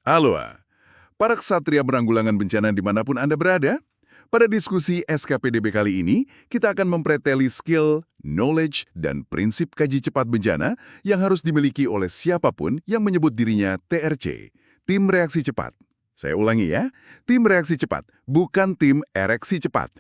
Halo, para ksatria penanggulangan bencana dimanapun Anda berada. Pada diskusi SKPDB kali ini, kita akan mempreteli skill, knowledge, dan prinsip kaji cepat bencana yang harus dimiliki oleh siapapun yang menyebut dirinya TRC, Tim Reaksi Cepat. Saya ulangi ya, Tim Reaksi Cepat, bukan Tim Ereksi Cepat.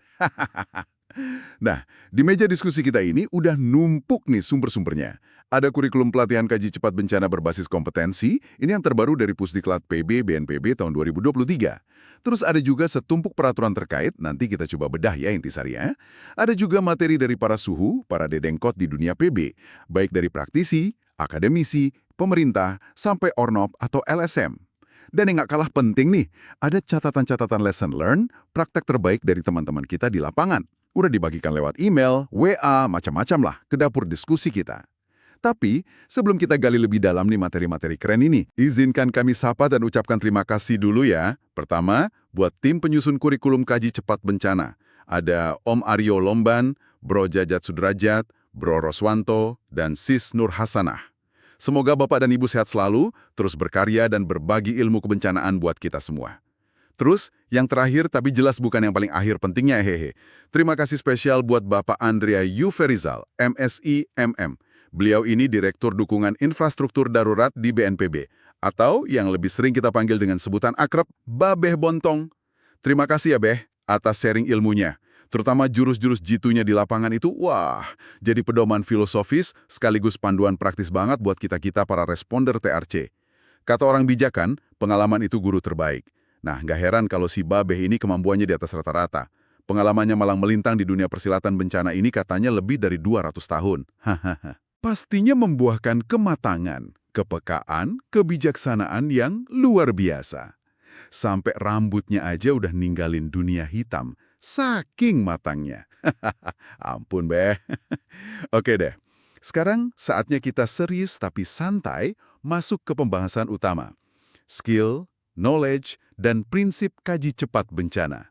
Nah, di meja diskusi kita ini udah numpuk nih sumber-sumbernya. Ada kurikulum pelatihan kaji cepat bencana berbasis kompetensi, ini yang terbaru dari Pusdiklat PB BNPB tahun 2023. Terus ada juga setumpuk peraturan terkait, nanti kita coba bedah ya intisarinya. Ada juga materi dari para suhu, para dedengkot di dunia PB, baik dari praktisi, akademisi, pemerintah, sampai Ornop atau LSM. Dan yang nggak kalah penting nih, ada catatan-catatan lesson learned, praktek terbaik dari teman-teman kita di lapangan. Udah dibagikan lewat email, WA, macam-macam lah ke dapur diskusi kita. Tapi, sebelum kita gali lebih dalam nih materi-materi keren ini, izinkan kami sapa dan ucapkan terima kasih dulu ya. Pertama, buat tim penyusun kurikulum kaji cepat bencana. Ada Om Aryo Lomban, Bro Jajat Sudrajat, Bro Roswanto, dan Sis Nur Hasanah. Semoga Bapak dan Ibu sehat selalu, terus berkarya dan berbagi ilmu kebencanaan buat kita semua. Terus, yang terakhir tapi jelas bukan yang paling akhir pentingnya hehe. Terima kasih spesial buat Bapak Andrea Yuferizal, MSI MM. Beliau ini Direktur Dukungan Infrastruktur Darurat di BNPB, atau yang lebih sering kita panggil dengan sebutan akrab, Babeh Bontong. Terima kasih ya Beh, atas sharing ilmunya. Terutama jurus-jurus jitunya di lapangan itu, wah, jadi pedoman filosofis sekaligus panduan praktis banget buat kita-kita para responder TRC. Kata orang bijak kan, pengalaman itu guru terbaik. Nah, nggak heran kalau si Babeh ini kemampuannya di atas rata-rata. Pengalamannya malang melintang di dunia persilatan bencana ini katanya lebih dari 200 tahun. Hahaha. Pastinya membuahkan kematangan, kepekaan, kebijaksanaan yang luar biasa. Sampai rambutnya aja udah ninggalin dunia hitam, saking matangnya. Ampun, Beh. Oke deh, sekarang saatnya kita serius tapi santai masuk ke pembahasan utama. Skill, knowledge, dan prinsip kaji cepat bencana.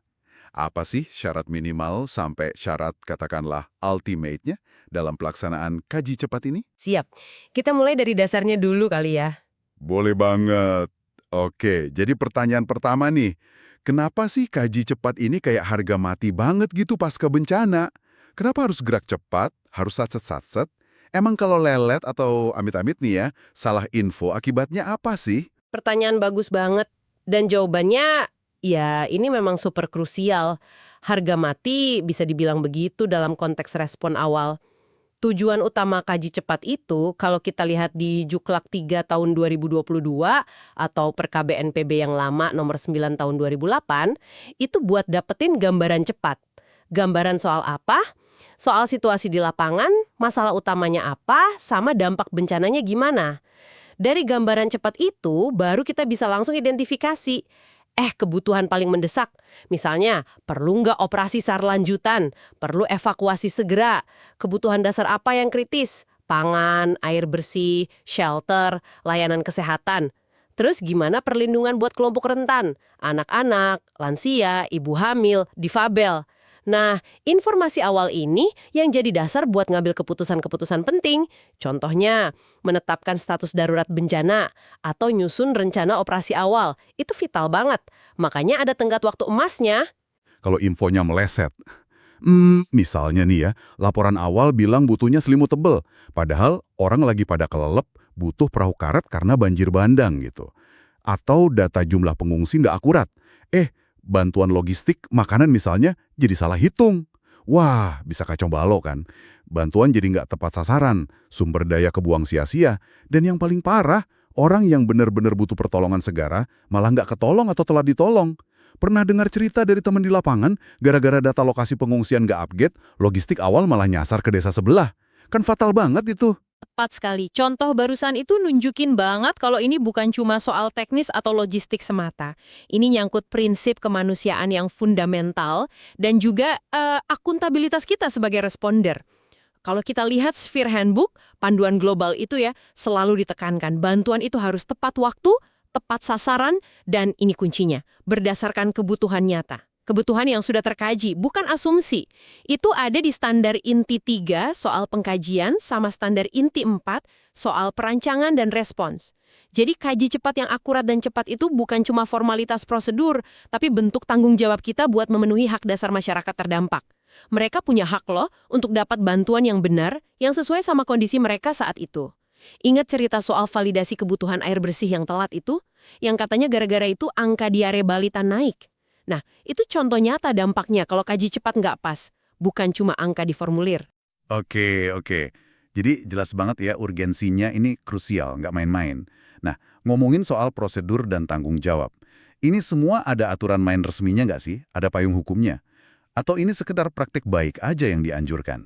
Apa sih syarat minimal sampai syarat katakanlah ultimate-nya dalam pelaksanaan kaji cepat ini? Siap. Kita mulai dari dasarnya dulu kali ya. Boleh banget. Oke, jadi pertanyaan pertama nih. Kenapa sih kaji cepat ini kayak harga mati banget gitu pasca bencana? Kenapa harus gerak cepat, harus satset-satset? Emang kalau lelet atau amit-amit nih ya, salah info akibatnya apa sih? Pertanyaan bagus banget. Dan jawabannya, ya ini memang super krusial. Harga mati bisa dibilang begitu dalam konteks respon awal. Tujuan utama kaji cepat itu, kalau kita lihat di Juklak 3 tahun 2022 atau Perka BNPB yang lama nomor 9 tahun 2008, itu buat dapetin gambaran cepat. Gambaran soal apa? Soal situasi di lapangan, masalah utamanya apa, sama dampak bencananya gimana. Dari gambaran cepat itu, baru kita bisa langsung identifikasi. Kebutuhan paling mendesak. Misalnya, perlu nggak operasi SAR lanjutan? Perlu evakuasi segera? Kebutuhan dasar apa yang kritis? Pangan, air bersih, shelter, layanan kesehatan. Terus gimana perlindungan buat kelompok rentan? Anak-anak, lansia, ibu hamil, difabel. Nah, informasi awal ini yang jadi dasar buat ngambil keputusan-keputusan penting. Contohnya, menetapkan status darurat bencana atau nyusun rencana operasi awal. Itu vital banget. Makanya ada tenggat waktu emasnya. Kalau infonya meleset. Misalnya nih ya, laporan awal bilang butuhnya selimut tebel. Padahal orang lagi pada kelelep, butuh perahu karet karena banjir bandang gitu. Atau data jumlah pengungsi nggak akurat. Bantuan logistik, makanan misalnya, jadi salah hitung. Wah, bisa kacau balau kan. Bantuan jadi nggak tepat sasaran, sumber daya kebuang sia-sia, dan yang paling parah, orang yang benar-benar butuh pertolongan segera malah nggak ketolong atau telat ditolong. Pernah dengar cerita dari teman di lapangan, gara-gara data lokasi pengungsian nggak update, logistik awal malah nyasar ke desa sebelah. Kan fatal banget itu. Tepat sekali. Contoh barusan itu nunjukin banget kalau ini bukan cuma soal teknis atau logistik semata. Ini nyangkut prinsip kemanusiaan yang fundamental dan juga akuntabilitas kita sebagai responder. Kalau kita lihat Sphere Handbook, panduan global itu ya, selalu ditekankan bantuan itu harus tepat waktu, tepat sasaran, dan ini kuncinya, berdasarkan kebutuhan nyata. Kebutuhan yang sudah terkaji, bukan asumsi. Itu ada di standar inti 3 soal pengkajian sama standar inti 4 soal perancangan dan respons. Jadi kaji cepat yang akurat dan cepat itu bukan cuma formalitas prosedur, tapi bentuk tanggung jawab kita buat memenuhi hak dasar masyarakat terdampak. Mereka punya hak loh untuk dapat bantuan yang benar, yang sesuai sama kondisi mereka saat itu. Ingat cerita soal validasi kebutuhan air bersih yang telat itu? Yang katanya gara-gara itu angka diare balita naik. Nah, itu contoh nyata dampaknya kalau kaji cepat nggak pas. Bukan cuma angka di formulir. Oke. Jadi jelas banget ya urgensinya ini krusial, nggak main-main. Nah, ngomongin soal prosedur dan tanggung jawab. Ini semua ada aturan main resminya nggak sih? Ada payung hukumnya? Atau ini sekedar praktik baik aja yang dianjurkan?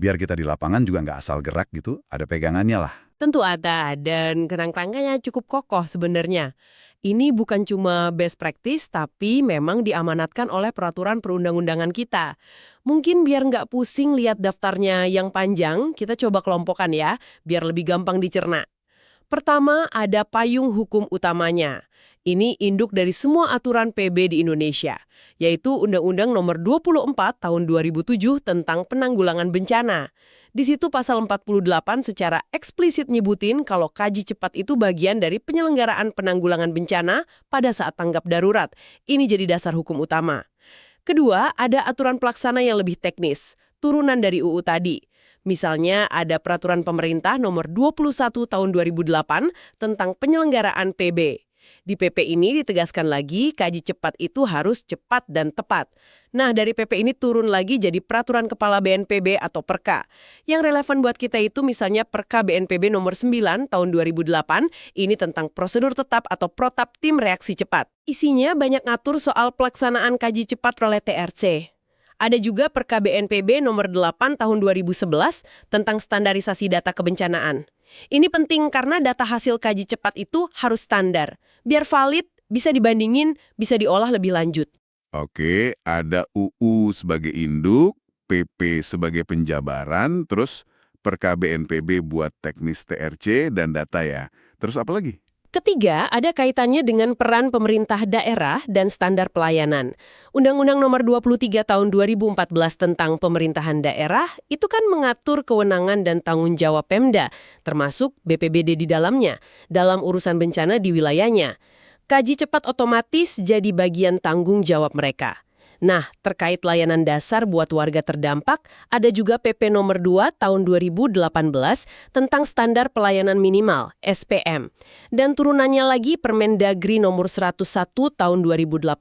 Biar kita di lapangan juga nggak asal gerak gitu, ada pegangannya lah. Tentu ada, dan kerangkanya cukup kokoh sebenarnya. Ini bukan cuma best practice, tapi memang diamanatkan oleh peraturan perundang-undangan kita. Mungkin biar nggak pusing lihat daftarnya yang panjang, kita coba kelompokkan ya, biar lebih gampang dicerna. Pertama, ada payung hukum utamanya. Ini induk dari semua aturan PB di Indonesia, yaitu Undang-Undang Nomor 24 Tahun 2007 tentang Penanggulangan Bencana. Di situ pasal 48 secara eksplisit nyebutin kalau kaji cepat itu bagian dari penyelenggaraan penanggulangan bencana pada saat tanggap darurat. Ini jadi dasar hukum utama. Kedua, ada aturan pelaksana yang lebih teknis, turunan dari UU tadi. Misalnya ada peraturan pemerintah nomor 21 tahun 2008 tentang penyelenggaraan PB. Di PP ini ditegaskan lagi kaji cepat itu harus cepat dan tepat. Nah, dari PP ini turun lagi jadi Peraturan Kepala BNPB atau Perka. Yang relevan buat kita itu misalnya Perka BNPB nomor 9 tahun 2008, ini tentang prosedur tetap atau protap tim reaksi cepat. Isinya banyak ngatur soal pelaksanaan kaji cepat oleh TRC. Ada juga Perka BNPB nomor 8 tahun 2011 tentang standarisasi data kebencanaan. Ini penting karena data hasil kaji cepat itu harus standar. Biar valid, bisa dibandingin, bisa diolah lebih lanjut. Oke, ada UU sebagai induk, PP sebagai penjabaran, terus Perka BNPB buat teknis TRC dan data ya. Terus apa lagi? Ketiga, ada kaitannya dengan peran pemerintah daerah dan standar pelayanan. Undang-Undang Nomor 23 Tahun 2014 tentang pemerintahan daerah itu kan mengatur kewenangan dan tanggung jawab Pemda, termasuk BPBD di dalamnya, dalam urusan bencana di wilayahnya. Kaji cepat otomatis jadi bagian tanggung jawab mereka. Nah, terkait layanan dasar buat warga terdampak, ada juga PP nomor 2 tahun 2018 tentang standar pelayanan minimal, SPM. Dan turunannya lagi Permendagri nomor 101 tahun 2018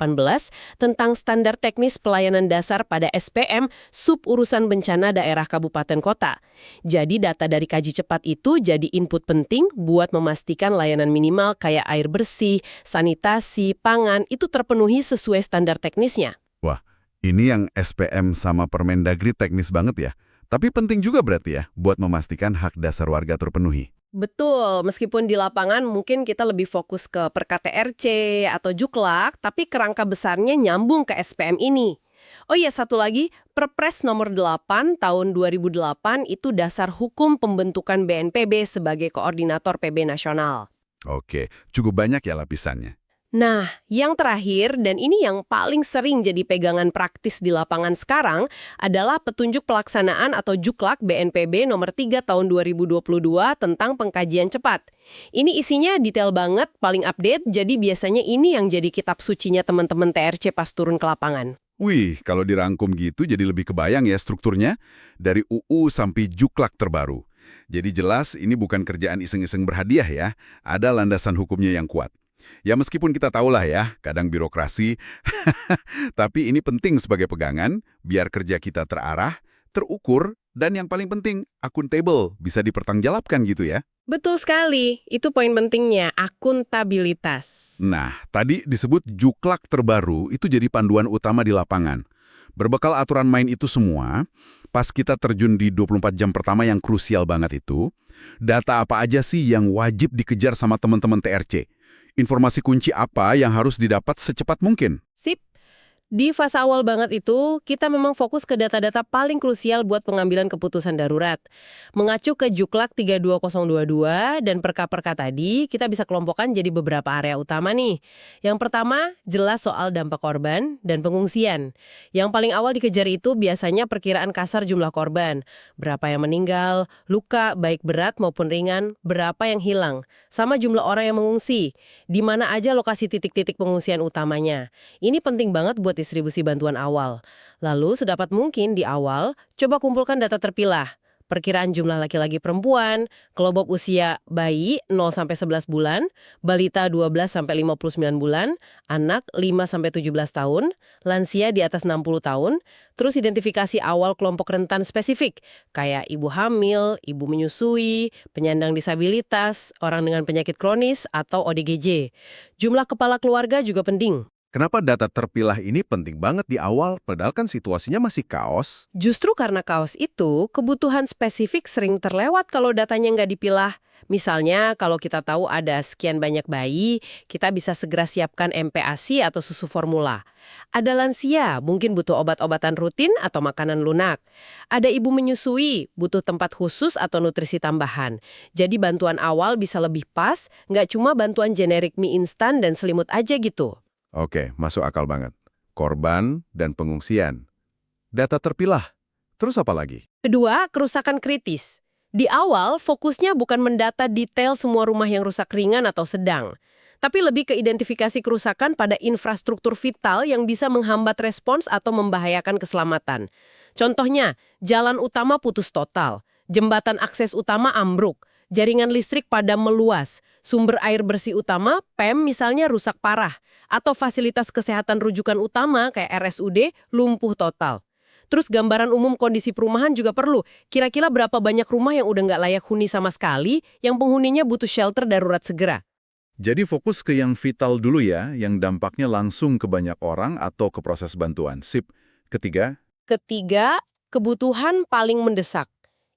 tentang standar teknis pelayanan dasar pada SPM sub urusan bencana daerah kabupaten kota. Jadi data dari kaji cepat itu jadi input penting buat memastikan layanan minimal kayak air bersih, sanitasi, pangan itu terpenuhi sesuai standar teknisnya. Wah, ini yang SPM sama Permendagri teknis banget ya. Tapi penting juga berarti ya, buat memastikan hak dasar warga terpenuhi. Betul, meskipun di lapangan mungkin kita lebih fokus ke Perka TRC atau Juklak, tapi kerangka besarnya nyambung ke SPM ini. Oh iya, satu lagi, Perpres nomor 8 tahun 2008 itu dasar hukum pembentukan BNPB sebagai koordinator PB nasional. Oke, cukup banyak ya lapisannya. Nah, yang terakhir, dan ini yang paling sering jadi pegangan praktis di lapangan sekarang, adalah petunjuk pelaksanaan atau Juklak BNPB nomor 3 tahun 2022 tentang pengkajian cepat. Ini isinya detail banget, paling update, jadi biasanya ini yang jadi kitab sucinya teman-teman TRC pas turun ke lapangan. Wih, kalau dirangkum gitu jadi lebih kebayang ya strukturnya, dari UU sampai Juklak terbaru. Jadi jelas ini bukan kerjaan iseng-iseng berhadiah ya, ada landasan hukumnya yang kuat. Ya meskipun kita tahulah ya, kadang birokrasi, tapi ini penting sebagai pegangan, biar kerja kita terarah, terukur, dan yang paling penting, akuntabel, bisa dipertanggungjawabkan gitu ya. Betul sekali, itu poin pentingnya, akuntabilitas. Nah, tadi disebut Juklak terbaru itu jadi panduan utama di lapangan. Berbekal aturan main itu semua, pas kita terjun di 24 jam pertama yang krusial banget itu, data apa aja sih yang wajib dikejar sama teman-teman TRC? Informasi kunci apa yang harus didapat secepat mungkin? Sip. Di fase awal banget itu, kita memang fokus ke data-data paling krusial buat pengambilan keputusan darurat. Mengacu ke Juklak 32022 dan perka-perka tadi, kita bisa kelompokkan jadi beberapa area utama nih. Yang pertama, jelas soal dampak korban dan pengungsian. Yang paling awal dikejar itu biasanya perkiraan kasar jumlah korban. Berapa yang meninggal, luka baik berat maupun ringan, berapa yang hilang, sama jumlah orang yang mengungsi. Di mana aja lokasi titik-titik pengungsian utamanya. Ini penting banget buat distribusi bantuan awal. Lalu, sedapat mungkin di awal, coba kumpulkan data terpilah. Perkiraan jumlah laki-laki perempuan, kelompok usia bayi 0-11 bulan, balita 12-59 bulan, anak 5-17 tahun, lansia di atas 60 tahun, terus identifikasi awal kelompok rentan spesifik, kayak ibu hamil, ibu menyusui, penyandang disabilitas, orang dengan penyakit kronis, atau ODGJ. Jumlah kepala keluarga juga penting. Kenapa data terpilah ini penting banget di awal, padahal kan situasinya masih kaos? Justru karena kaos itu, kebutuhan spesifik sering terlewat kalau datanya nggak dipilah. Misalnya, kalau kita tahu ada sekian banyak bayi, kita bisa segera siapkan MPASI atau susu formula. Ada lansia, mungkin butuh obat-obatan rutin atau makanan lunak. Ada ibu menyusui, butuh tempat khusus atau nutrisi tambahan. Jadi bantuan awal bisa lebih pas, nggak cuma bantuan generik mie instan dan selimut aja gitu. Oke, masuk akal banget. Korban dan pengungsian. Data terpilah. Terus apa lagi? Kedua, kerusakan kritis. Di awal, fokusnya bukan mendata detail semua rumah yang rusak ringan atau sedang, tapi lebih ke identifikasi kerusakan pada infrastruktur vital yang bisa menghambat respons atau membahayakan keselamatan. Contohnya, jalan utama putus total, jembatan akses utama ambruk, jaringan listrik padam meluas, sumber air bersih utama, PEM misalnya rusak parah, atau fasilitas kesehatan rujukan utama kayak RSUD lumpuh total. Terus gambaran umum kondisi perumahan juga perlu. Kira-kira berapa banyak rumah yang udah nggak layak huni sama sekali, yang penghuninya butuh shelter darurat segera. Jadi fokus ke yang vital dulu ya, yang dampaknya langsung ke banyak orang atau ke proses bantuan. Sip. Ketiga, Kebutuhan paling mendesak.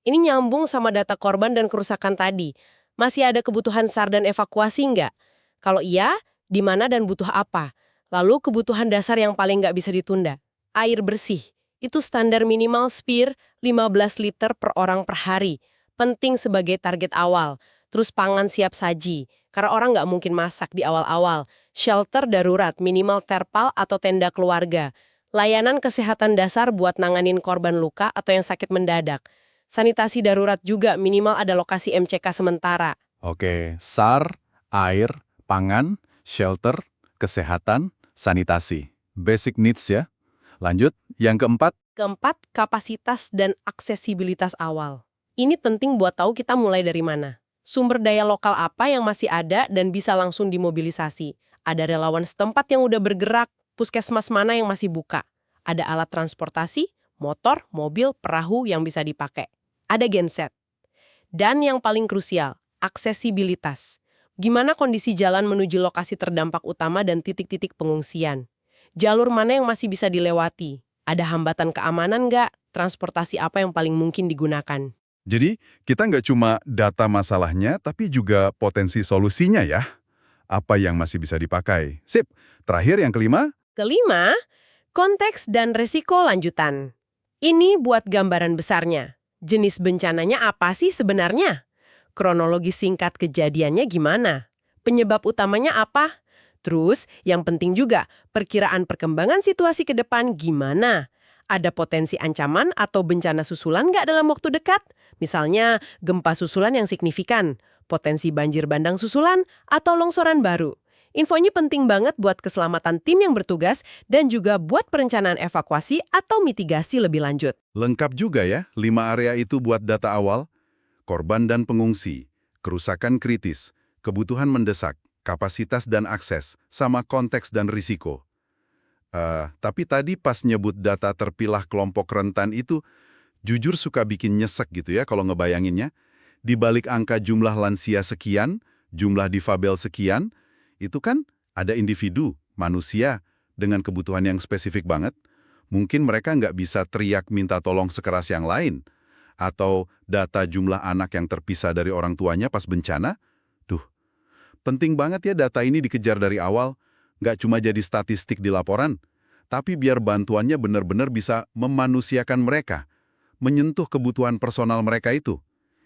Ini nyambung sama data korban dan kerusakan tadi. Masih ada kebutuhan SAR dan evakuasi nggak? Kalau iya, di mana dan butuh apa? Lalu kebutuhan dasar yang paling nggak bisa ditunda. Air bersih. Itu standar minimal SPIR 15 liter per orang per hari. Penting sebagai target awal. Terus pangan siap saji. Karena orang nggak mungkin masak di awal-awal. Shelter darurat, minimal terpal atau tenda keluarga. Layanan kesehatan dasar buat nanganin korban luka atau yang sakit mendadak. Sanitasi darurat juga minimal ada lokasi MCK sementara. oke, SAR, air, pangan, shelter, kesehatan, sanitasi. Basic needs ya. Lanjut, yang keempat, Keempat, kapasitas dan aksesibilitas awal. Ini penting buat tahu kita mulai dari mana. Sumber daya lokal apa yang masih ada dan bisa langsung dimobilisasi. Ada relawan setempat yang udah bergerak, puskesmas mana yang masih buka. Ada alat transportasi, motor, mobil, perahu yang bisa dipakai. Ada genset. Dan yang paling krusial, aksesibilitas. Gimana kondisi jalan menuju lokasi terdampak utama dan titik-titik pengungsian? Jalur mana yang masih bisa dilewati? Ada hambatan keamanan nggak? Transportasi apa yang paling mungkin digunakan? jadi kita nggak cuma data masalahnya, tapi juga potensi solusinya ya. Apa yang masih bisa dipakai. Sip, terakhir yang kelima, Kelima, konteks dan resiko lanjutan. Ini buat gambaran besarnya. Jenis bencananya apa sih sebenarnya? Kronologi singkat kejadiannya gimana? Penyebab utamanya apa? Terus, yang penting juga, perkiraan perkembangan situasi ke depan gimana? Ada potensi ancaman atau bencana susulan nggak dalam waktu dekat? Misalnya, gempa susulan yang signifikan, potensi banjir bandang susulan, atau longsoran baru. Infonya penting banget buat keselamatan tim yang bertugas dan juga buat perencanaan evakuasi atau mitigasi lebih lanjut. lengkap juga ya, 5 area itu buat data awal. Korban dan pengungsi, kerusakan kritis, kebutuhan mendesak, kapasitas dan akses, sama konteks dan risiko. Tapi tadi pas nyebut data terpilah kelompok rentan itu, jujur suka bikin nyesek gitu ya kalau ngebayanginnya. Di balik angka jumlah lansia sekian, jumlah difabel sekian, itu kan ada individu, manusia, dengan kebutuhan yang spesifik banget. Mungkin mereka nggak bisa teriak minta tolong sekeras yang lain. Atau data jumlah anak yang terpisah dari orang tuanya pas bencana. Penting banget ya data ini dikejar dari awal, nggak cuma jadi statistik di laporan. tapi biar bantuannya benar-benar bisa memanusiakan mereka, menyentuh kebutuhan personal mereka itu.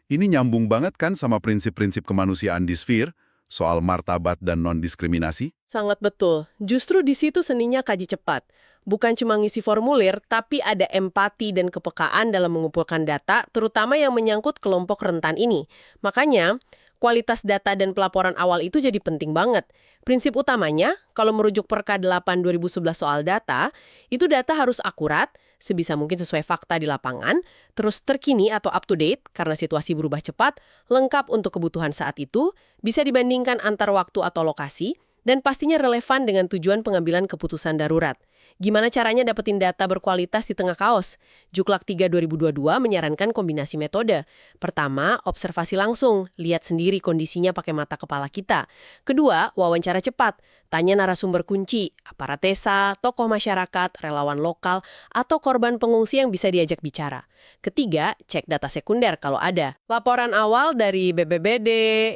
Ini nyambung banget kan sama prinsip-prinsip kemanusiaan di Sphere, soal martabat dan non-diskriminasi? Sangat betul. Justru di situ seninya kaji cepat. Bukan cuma ngisi formulir, tapi ada empati dan kepekaan dalam mengumpulkan data, terutama yang menyangkut kelompok rentan ini. Makanya, kualitas data dan pelaporan awal itu jadi penting banget. Prinsip utamanya, kalau merujuk Perka 8 2011 soal data, itu data harus akurat, sebisa mungkin sesuai fakta di lapangan, terus terkini atau up to date karena situasi berubah cepat, lengkap untuk kebutuhan saat itu, bisa dibandingkan antar waktu atau lokasi, dan pastinya relevan dengan tujuan pengambilan keputusan darurat. Gimana caranya dapetin data berkualitas di tengah kaos? Juklak 3 2022 menyarankan kombinasi metode. Pertama, observasi langsung, lihat sendiri kondisinya pakai mata kepala kita. Kedua, wawancara cepat, tanya narasumber kunci, aparat desa, tokoh masyarakat, relawan lokal, atau korban pengungsi yang bisa diajak bicara. Ketiga, cek data sekunder kalau ada. Laporan awal dari BPBD,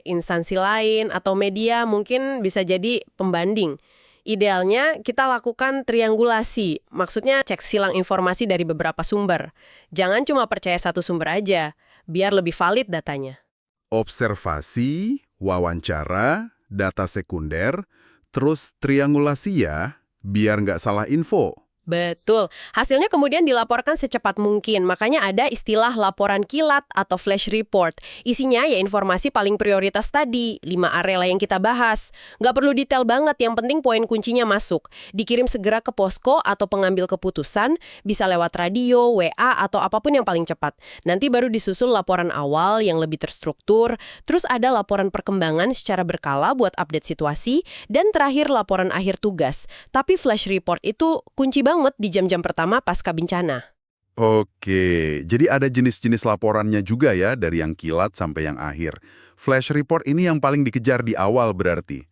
instansi lain, atau media mungkin bisa jadi pembanding. Idealnya kita lakukan triangulasi, maksudnya cek silang informasi dari beberapa sumber. Jangan cuma percaya satu sumber aja, biar lebih valid datanya. Observasi, wawancara, data sekunder, terus triangulasi ya, biar nggak salah info. Betul. Hasilnya kemudian dilaporkan secepat mungkin. Makanya ada istilah laporan kilat atau flash report. Isinya ya informasi paling prioritas tadi, 5 area yang kita bahas. Nggak perlu detail banget, yang penting poin kuncinya masuk. Dikirim segera ke posko atau pengambil keputusan, bisa lewat radio, WA, atau apapun yang paling cepat. Nanti baru disusul laporan awal yang lebih terstruktur, terus ada laporan perkembangan secara berkala buat update situasi, dan terakhir laporan akhir tugas. Tapi flash report itu kunci banget di jam-jam pertama pasca bencana. Oke, jadi ada jenis-jenis laporannya juga ya, dari yang kilat sampai yang akhir. Flash report ini yang paling dikejar di awal berarti.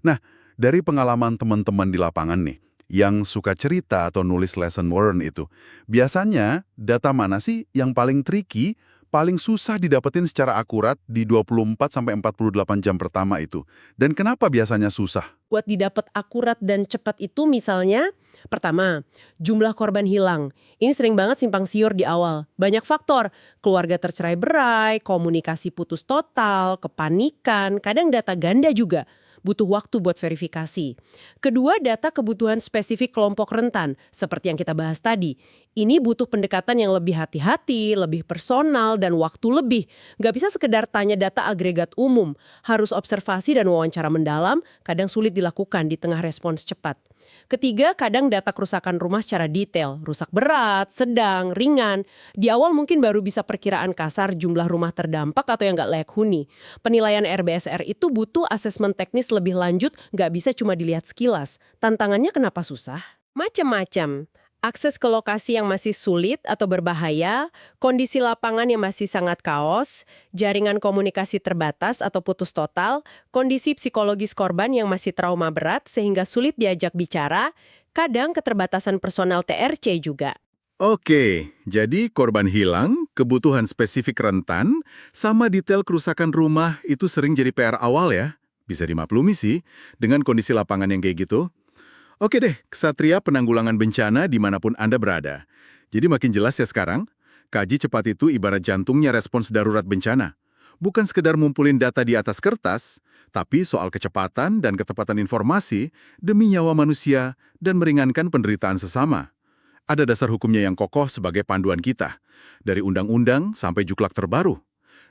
Nah, dari pengalaman teman-teman di lapangan nih, yang suka cerita atau nulis lesson learned itu, biasanya data mana sih yang paling tricky, paling susah didapetin secara akurat di 24-48 jam pertama itu? Dan kenapa biasanya susah? Buat didapat akurat dan cepat itu misalnya, pertama, jumlah korban hilang. Ini sering banget simpang siur di awal. Banyak faktor, keluarga tercerai-berai, komunikasi putus total, kepanikan, kadang data ganda juga. Butuh waktu buat verifikasi. Kedua, data kebutuhan spesifik kelompok rentan, seperti yang kita bahas tadi. Ini butuh pendekatan yang lebih hati-hati, lebih personal, dan waktu lebih. Nggak bisa sekedar tanya data agregat umum. Harus observasi dan wawancara mendalam, kadang sulit dilakukan di tengah respons cepat. Ketiga, kadang data kerusakan rumah secara detail, rusak berat, sedang, ringan. Di awal mungkin baru bisa perkiraan kasar jumlah rumah terdampak atau yang nggak layak huni. Penilaian RBSR itu butuh asesmen teknis lebih lanjut, nggak bisa cuma dilihat sekilas. Tantangannya kenapa susah? Macam-macam. Akses ke lokasi yang masih sulit atau berbahaya, kondisi lapangan yang masih sangat kaos, jaringan komunikasi terbatas atau putus total, kondisi psikologis korban yang masih trauma berat sehingga sulit diajak bicara, kadang keterbatasan personal TRC juga. Oke, jadi korban hilang, kebutuhan spesifik rentan, sama detail kerusakan rumah itu sering jadi PR awal ya. Bisa dimaklumi sih, dengan kondisi lapangan yang kayak gitu. Oke deh, Ksatria Penanggulangan Bencana dimanapun Anda berada. Jadi makin jelas ya sekarang, kaji cepat itu ibarat jantungnya respons darurat bencana. Bukan sekedar ngumpulin data di atas kertas, tapi soal kecepatan dan ketepatan informasi demi nyawa manusia dan meringankan penderitaan sesama. Ada dasar hukumnya yang kokoh sebagai panduan kita, dari undang-undang sampai juklak terbaru.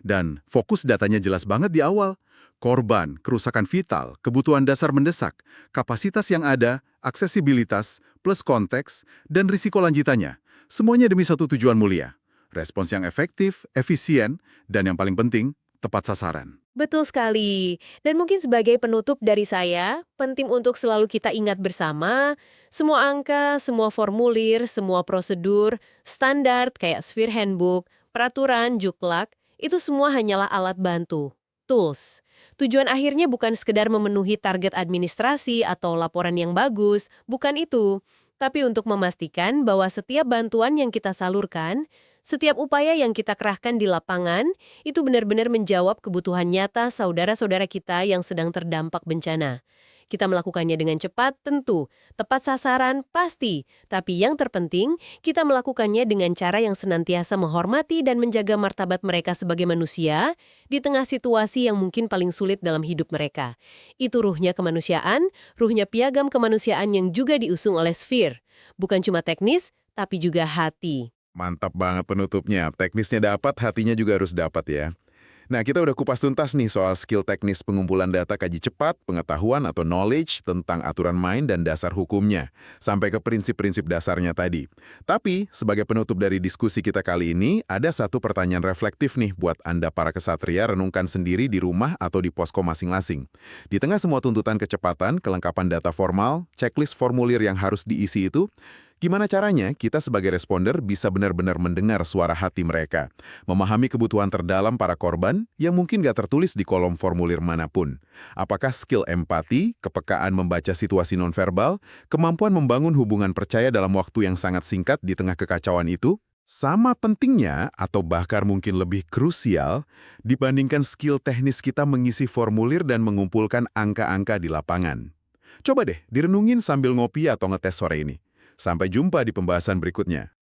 Dan fokus datanya jelas banget di awal. Korban, kerusakan vital, kebutuhan dasar mendesak, kapasitas yang ada, aksesibilitas, plus konteks, dan risiko lanjutannya. Semuanya demi satu tujuan mulia. Respons yang efektif, efisien, dan yang paling penting, tepat sasaran. Betul sekali. Dan mungkin sebagai penutup dari saya, penting untuk selalu kita ingat bersama, semua angka, semua formulir, semua prosedur, standar kayak Sphere Handbook, peraturan, juklak, itu semua hanyalah alat bantu, tools. Tujuan akhirnya bukan sekedar memenuhi target administrasi atau laporan yang bagus, bukan itu. Tapi untuk memastikan bahwa setiap bantuan yang kita salurkan, setiap upaya yang kita kerahkan di lapangan, itu benar-benar menjawab kebutuhan nyata saudara-saudara kita yang sedang terdampak bencana. Kita melakukannya dengan cepat, tentu. Tepat sasaran, pasti. Tapi yang terpenting, kita melakukannya dengan cara yang senantiasa menghormati dan menjaga martabat mereka sebagai manusia di tengah situasi yang mungkin paling sulit dalam hidup mereka. Itu ruhnya kemanusiaan, ruhnya piagam kemanusiaan yang juga diusung oleh Sphere. Bukan cuma teknis, tapi juga hati. Mantap banget penutupnya. Teknisnya dapat, hatinya juga harus dapat ya. Nah, kita udah kupas tuntas nih soal skill teknis pengumpulan data kaji cepat, pengetahuan atau knowledge tentang aturan main dan dasar hukumnya, sampai ke prinsip-prinsip dasarnya tadi. Tapi, sebagai penutup dari diskusi kita kali ini, ada satu pertanyaan reflektif nih buat Anda para kesatria renungkan sendiri di rumah atau di posko masing-masing. Di tengah semua tuntutan kecepatan, kelengkapan data formal, checklist formulir yang harus diisi itu, gimana caranya kita sebagai responder bisa benar-benar mendengar suara hati mereka, memahami kebutuhan terdalam para korban yang mungkin gak tertulis di kolom formulir manapun? Apakah skill empati, kepekaan membaca situasi nonverbal, kemampuan membangun hubungan percaya dalam waktu yang sangat singkat di tengah kekacauan itu, sama pentingnya atau bahkan mungkin lebih krusial dibandingkan skill teknis kita mengisi formulir dan mengumpulkan angka-angka di lapangan? Coba deh direnungin sambil ngopi atau ngetes sore ini. Sampai jumpa di pembahasan berikutnya.